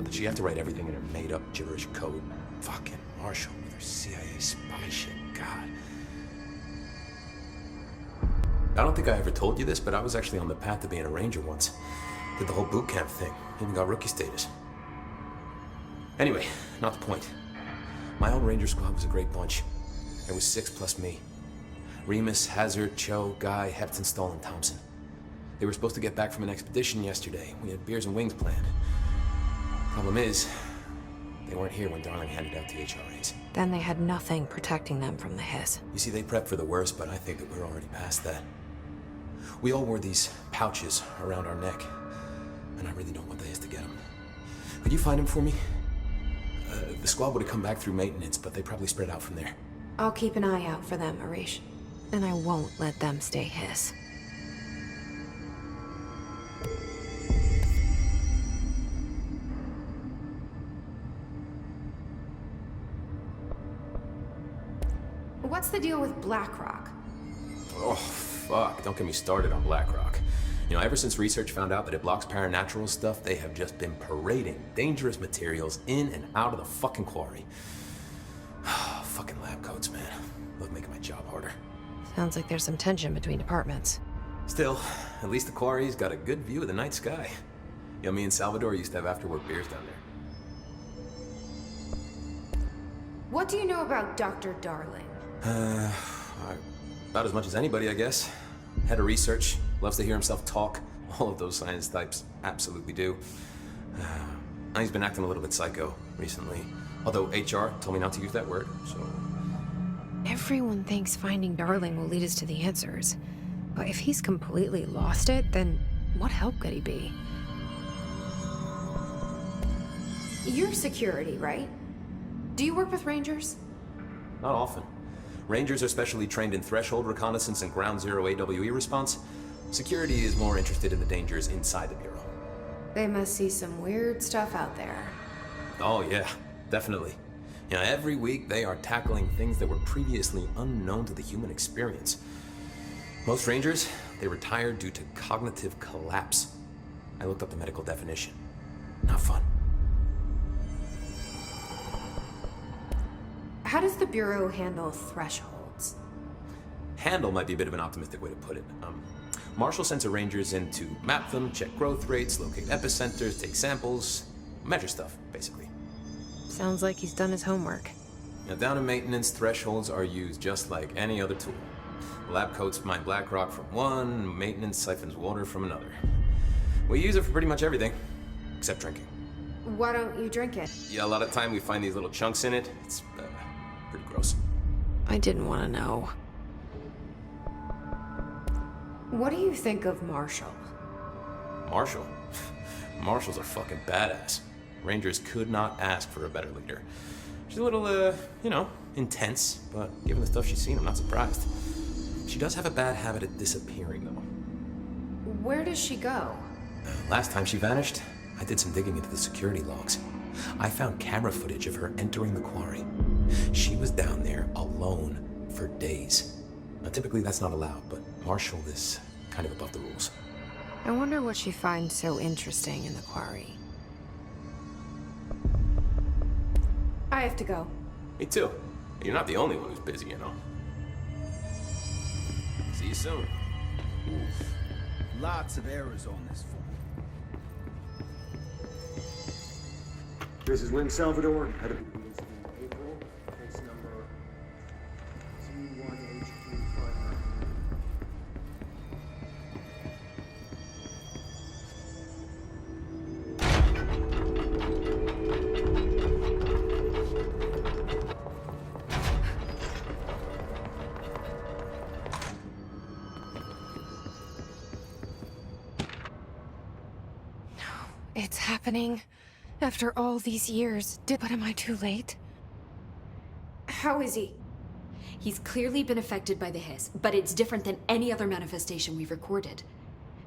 Did she have to write everything in her made-up gibberish code? Fucking Marshall with her CIA spy shit, God. I don't think I ever told you this, but I was actually on the path to being a ranger once. Did the whole boot camp thing, even got rookie status. Anyway, not the point. My old ranger squad was a great bunch. There was 6 plus me. Remus, Hazard, Cho, Guy, Hepton, Stoll, and Thompson. They were supposed to get back from an expedition yesterday. We had beers and wings planned. Problem is, they weren't here when Darling handed out the HRAs. Then they had nothing protecting them from the hiss. You see, they prepped for the worst, but I think that we're already past that. We all wore these pouches around our neck, and I really don't want the hiss to get them. Could you find them for me? The squad would have come back through maintenance, but they probably spread out from there. I'll keep an eye out for them, Arish. And I won't let them stay hiss. What's the deal with BlackRock? Oh, fuck. Don't get me started on BlackRock. You know, ever since research found out that it blocks paranatural stuff, they have just been parading dangerous materials in and out of the fucking quarry. Fucking lab coats, man. Love making my job harder. Sounds like there's some tension between departments. Still, at least the quarry's got a good view of the night sky. You know, me and Salvador used to have after-work beers down there. What do you know about Dr. Darling? About as much as anybody, I guess. Head of research, loves to hear himself talk. All of those science types absolutely do. He's been acting a little bit psycho recently. Although HR told me not to use that word, so... Everyone thinks finding Darling will lead us to the answers. But if he's completely lost it, then what help could he be? You're security, right? Do you work with Rangers? Not often. Rangers are specially trained in threshold reconnaissance and ground zero AWE response. Security is more interested in the dangers inside the Bureau. They must see some weird stuff out there. Oh yeah, definitely. You know, every week they are tackling things that were previously unknown to the human experience. Most Rangers, they retire due to cognitive collapse. I looked up the medical definition. Not fun. How does the Bureau handle thresholds? Handle might be a bit of an optimistic way to put it. Marshall sends her Rangers in to map them, check growth rates, locate epicenters, take samples, measure stuff, basically. Sounds like he's done his homework. Now, down in maintenance, thresholds are used just like any other tool. Lab coats mine black rock from one, maintenance siphons water from another. We use it for pretty much everything, except drinking. Why don't you drink it? Yeah, a lot of time we find these little chunks in it. It's pretty gross. I didn't want to know. What do you think of Marshall? Marshall? Marshall's a fucking badass. Rangers could not ask for a better leader. She's a little, you know, intense, but given the stuff she's seen, I'm not surprised. She does have a bad habit of disappearing, though. Where does she go? Last time she vanished, I did some digging into the security logs. I found camera footage of her entering the quarry. She was down there alone for days. Now, typically that's not allowed, but Marshall is kind of above the rules. I wonder what she finds so interesting in the quarry. I have to go. Me too. You're not the only one who's busy, you know. See you soon. Oof. Lots of errors on this form. This is Lynn Salvador, head of the April, case number C1HQ59. It's happening. After all these years, but am I too late? How is he? He's clearly been affected by the hiss, but it's different than any other manifestation we've recorded.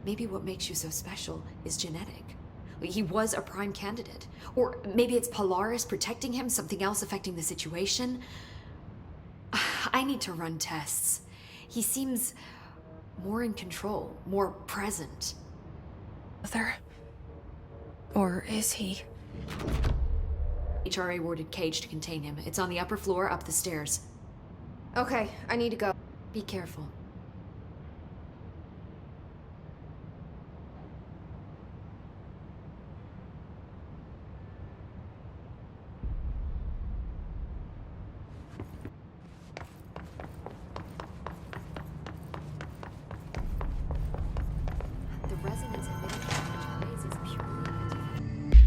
Maybe what makes you so special is genetic. He was a prime candidate. Or maybe it's Polaris protecting him, something else affecting the situation. I need to run tests. He seems more in control, more present. Mother? Or is he? HRA warded cage to contain him. It's on the upper floor, up the stairs. Okay, I need to go. Be careful. The resonance emitted by HRAs is purely anti-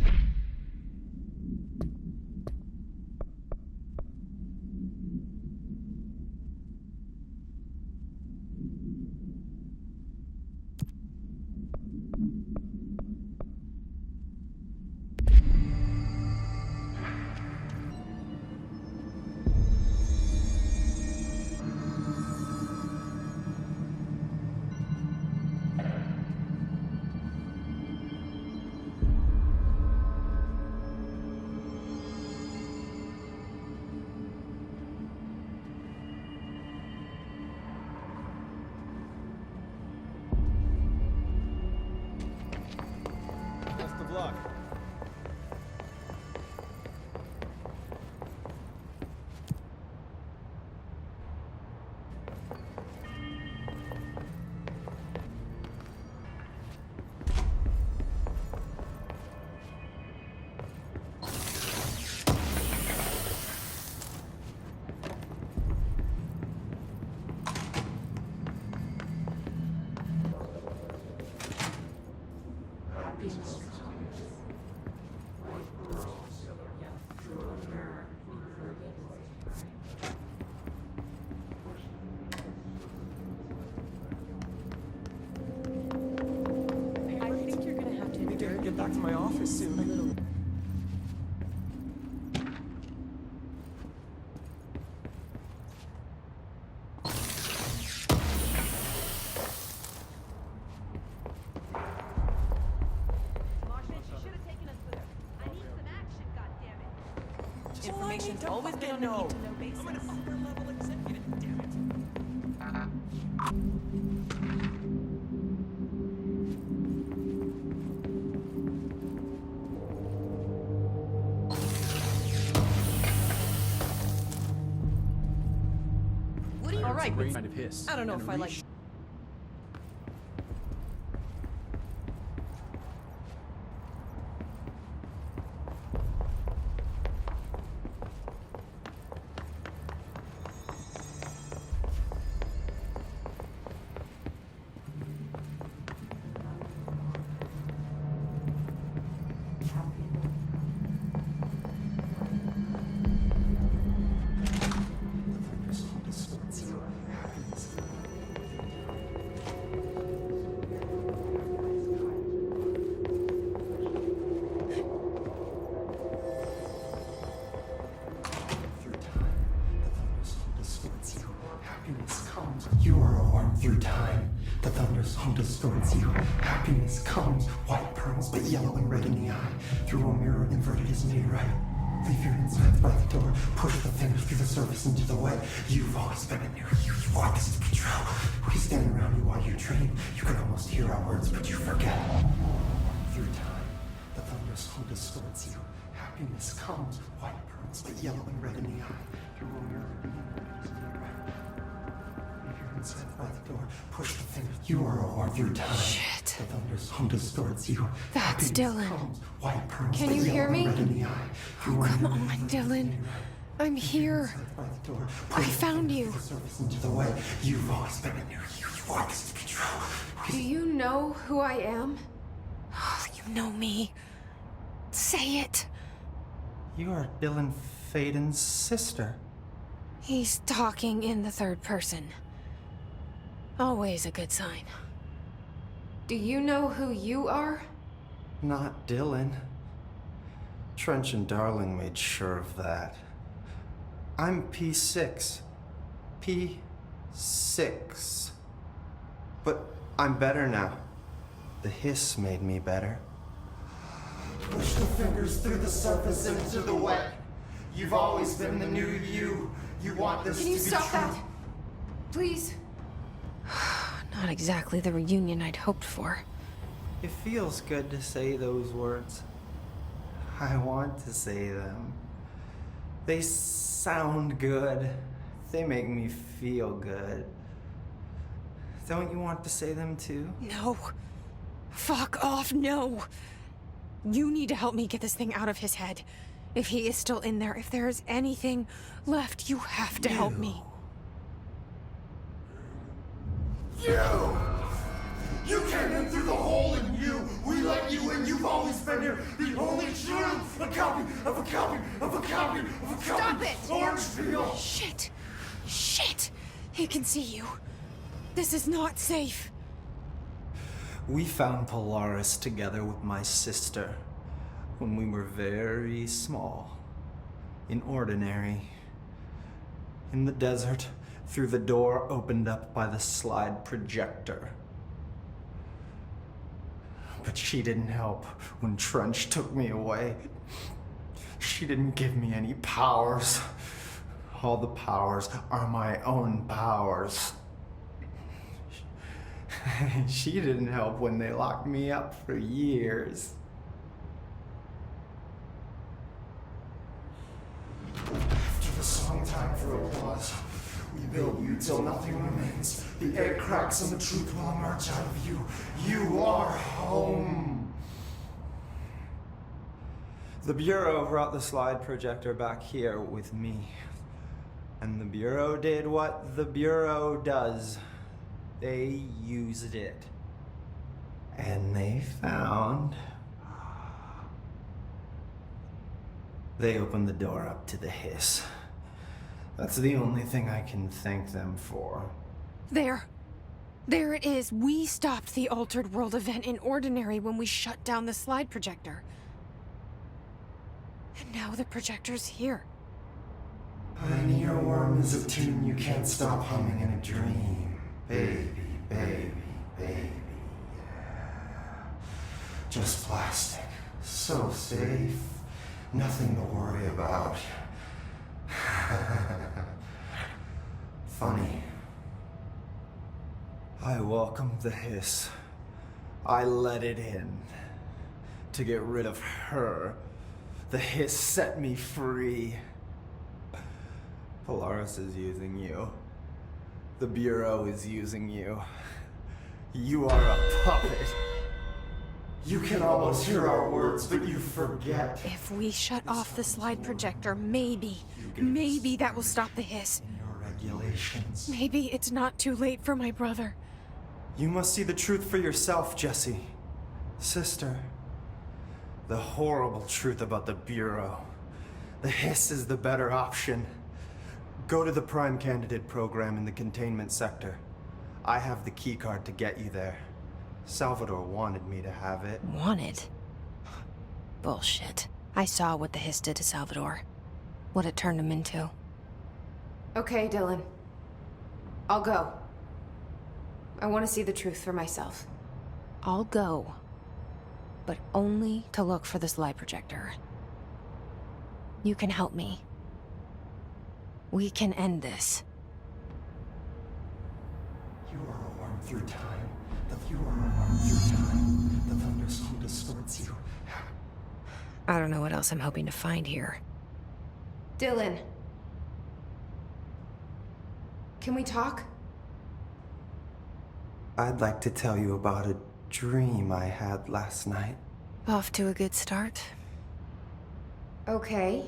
Best of luck. Maybe I can get back to my office soon. Information's always been on a need-to-know basis. I'm an upper-level executive, damn it. All right, but Kind of hiss. I don't know and if a I like. reach. You are a worm through time. The thunder's home distorts you. Happiness comes, white pearls, but yellow and red in the eye. Through a mirror inverted is made right. Leave your insides by the door. Push the fingers through the surface into the wet. You've always been in there. You want this to be true. We stand around you while you dream. You can almost hear our words, but you forget. Through time, the thunder's home distorts you. Happiness comes, white pearls, but yellow and red in the eye. Through a mirror inverted is made right. Inside by the door, push the fingers. You are a war through time. Shit. The thunder's home distorts you. That's Happiness Dylan. comes, white pearls, Can but you yellow hear and me? red in the eye. Oh, come on, Dylan. I'm here. Inside by the door, I push the found fingers you. through the surface into the wet. You've always been in there. You want this to be true. Do you know who I am? Oh, you know me. Say it. You are Dylan Faden's sister. He's talking in the third person. Always a good sign. Do you know who you are? Not Dylan. Trench and Darling made sure of that. I'm P6. P6. But I'm better now. The hiss made me better. Push the fingers through the surface into the wet. You've always been the new you. You want this Can to you be stop true. that? Please? Not exactly the reunion I'd hoped for. It feels good to say those words. I want to say them. They sound good. They make me feel good. Don't you want to say them too? No. Fuck off, no. You need to help me get this thing out of his head. If he is still in there, if there is anything left, you have to help me. You came in through the hole in you. We let you in. You've always been here. The only truth. A copy of a copy of a copy of a copy. Stop it! Orangefield. Shit. Shit. He can see you. This is not safe. We found Polaris together with my sister when we were very small. In Ordinary. In the desert, through the door opened up by the slide projector. But she didn't help when Trench took me away. She didn't give me any powers. All the powers are my own powers. She didn't help when they locked me up for years. After the song time for applause, we build you till nothing remains. The egg cracks and the truth will emerge out of you. You are home. The Bureau brought the slide projector back here with me. And the Bureau did what the Bureau does. They used it. And they found... They opened the door up to the hiss. That's the only thing I can thank them for. There. There it is. We stopped the Altered World event in Ordinary when we shut down the slide projector. And now the projector's here. An earworm is a tune you can't stop humming in a dream. Baby, baby, baby, yeah. Just plastic. So safe. Nothing to worry about. Funny. I welcomed the hiss. I let it in. To get rid of her. The hiss set me free. Polaris is using you. The Bureau is using you. You are a puppet. You can almost hear our words, but you forget. If we shut off the slide projector, maybe that will stop the hiss. In your regulations. Maybe it's not too late for my brother. You must see the truth for yourself, Jessie. Sister. The horrible truth about the Bureau. The hiss is the better option. Go to the Prime Candidate program in the containment sector. I have the keycard to get you there. Salvador wanted me to have it. Wanted? Bullshit. I saw what the hiss did to Salvador. What it turned him into. Okay, Dylan. I'll go. I want to see the truth for myself. I'll go. But only to look for the slide projector. You can help me. We can end this. You are a worm through time. You are a worm through time. The thunderstorm distorts you. I don't know what else I'm hoping to find here. Dylan. Can we talk? I'd like to tell you about a dream I had last night. Off to a good start. Okay.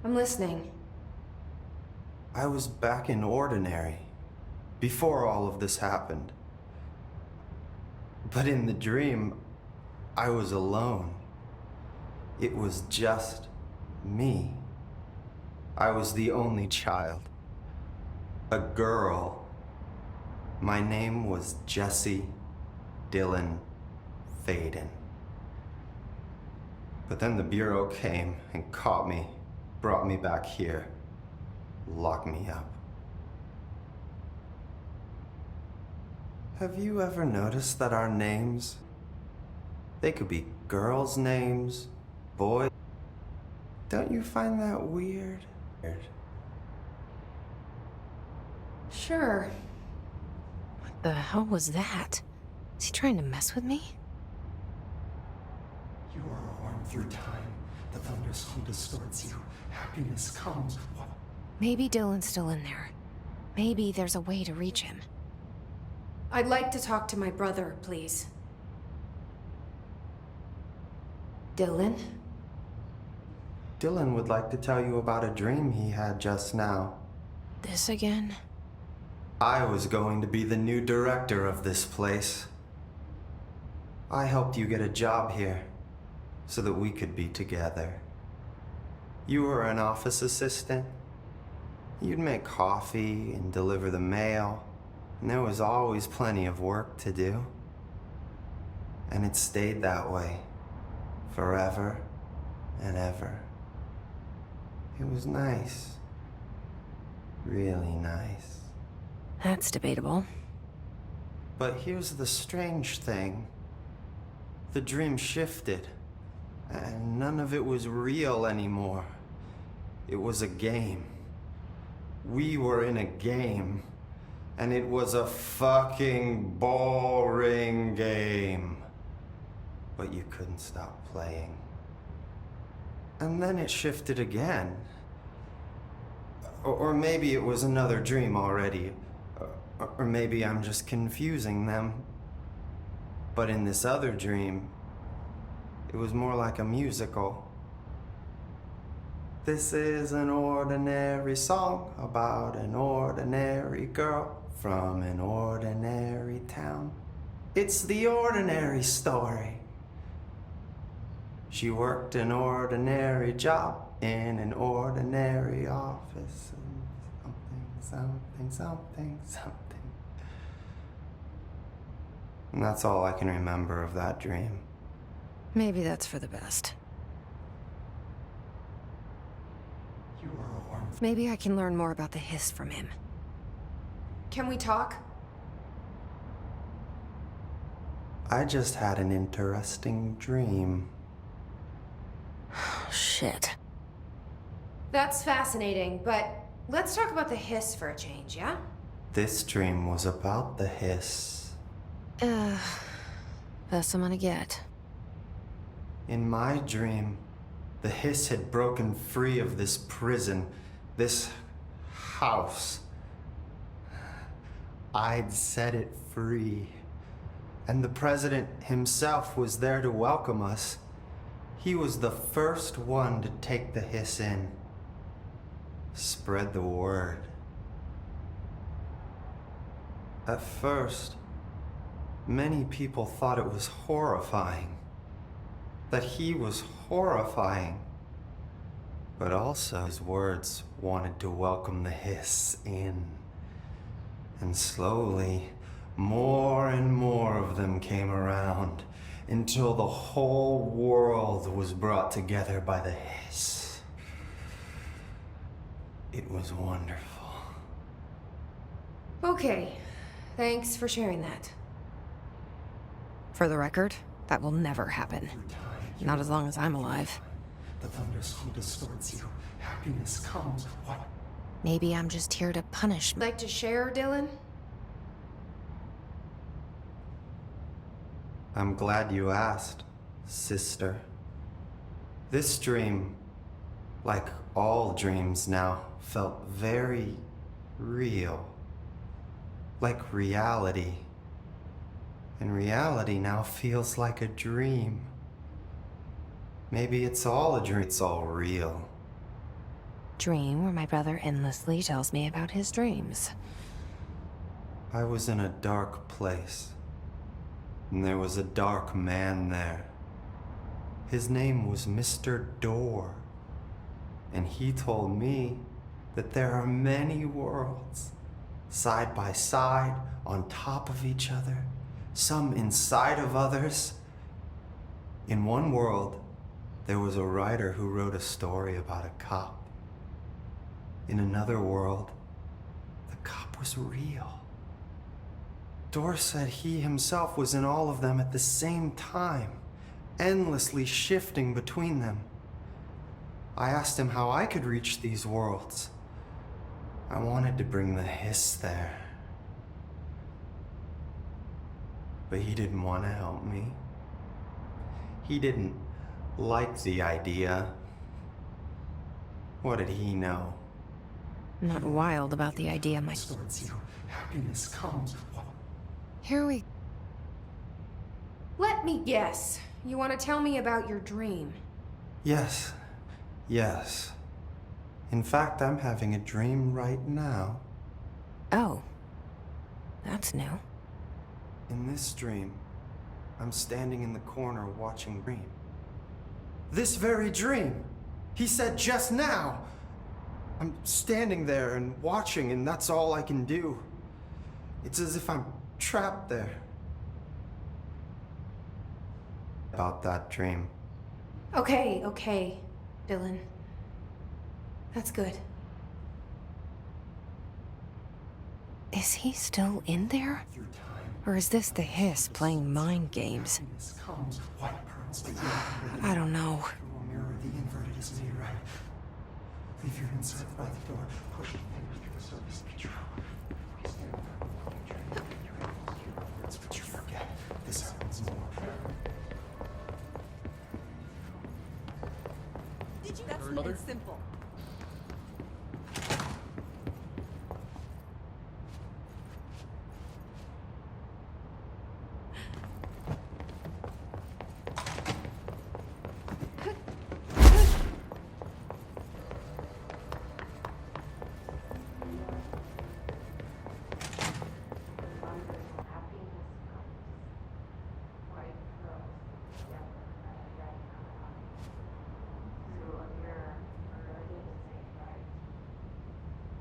I'm listening. I was back in Ordinary, before all of this happened. But in the dream, I was alone. It was just me. I was the only child. A girl. My name was Jesse Dylan Faden. But then the Bureau came and caught me, brought me back here, locked me up. Have you ever noticed that our names, they could be girls' names, boys? Don't you find that weird? Sure. What the hell was that? Is he trying to mess with me? You are a worm Through time, the thunderstorm distorts you. Happiness comes. What? Maybe Dylan's still in there. Maybe there's a way to reach him. I'd like to talk to my brother, please. Dylan? Dylan would like to tell you about a dream he had just now. This again? I was going to be the new director of this place. I helped you get a job here so that we could be together. You were an office assistant. You'd make coffee and deliver the mail, and there was always plenty of work to do. And it stayed that way forever and ever. It was nice. Really nice. That's debatable. But here's the strange thing. The dream shifted, and none of it was real anymore. It was a game. We were in a game, and it was a fucking boring game. But you couldn't stop playing. And then it shifted again. Or maybe it was another dream already. Or maybe I'm just confusing them. But in this other dream, it was more like a musical. This is an ordinary song about an ordinary girl from an ordinary town. It's the ordinary story. She worked an ordinary job in an ordinary office. Something. And that's all I can remember of that dream. Maybe that's for the best. You are a warm. Maybe I can learn more about the hiss from him. Can we talk? I just had an interesting dream. Shit. That's fascinating, but let's talk about the hiss for a change, yeah? This dream was about the hiss. Best I'm gonna get. In my dream, the hiss had broken free of this prison, this house. I'd set it free. And the president himself was there to welcome us. He was the first one to take the hiss in. Spread the word. At first, many people thought it was horrifying. That he was horrifying. But also his words wanted to welcome the hiss in. And slowly, more and more of them came around until the whole world was brought together by the hiss. It was wonderful. Okay. Thanks for sharing that. For the record, that will never happen. Not as long as I'm alive. The thunderstorm distorts you. Happiness comes. What? Maybe I'm just here to punish me. Like to share, Dylan? I'm glad you asked, sister. This dream, like all dreams now, felt very real. Like reality. And reality now feels like a dream. Maybe it's all a dream, it's all real. Dream where my brother endlessly tells me about his dreams. I was in a dark place. And there was a dark man there. His name was Mr. Door. And he told me that there are many worlds, side by side, on top of each other, some inside of others. In one world, there was a writer who wrote a story about a cop. In another world, the cop was real. Door said he himself was in all of them at the same time, endlessly shifting between them. I asked him how I could reach these worlds. I wanted to bring the hiss there. But he didn't want to help me. He didn't liked the idea. What did he know? I'm not wild about the idea, my... Towards you, happiness comes. Here we... Let me guess. You want to tell me about your dream? Yes. Yes. In fact, I'm having a dream right now. Oh. That's new. In this dream, I'm standing in the corner watching Dream. This very dream! He said just now! I'm standing there and watching, and that's all I can do. It's as if I'm trapped there. About that dream. Okay, Dylan. That's good. Is he still in there? Through time, Or is this the hiss playing mind games? happiness comes. White pearls, but yellow. I don't know. Through a mirror, the inverted is made right. Leave your inside by the door. Push your fingers through the surface control. We stand firm, your words, but you forget. This happens more. That's simple.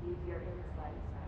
Leave your inside.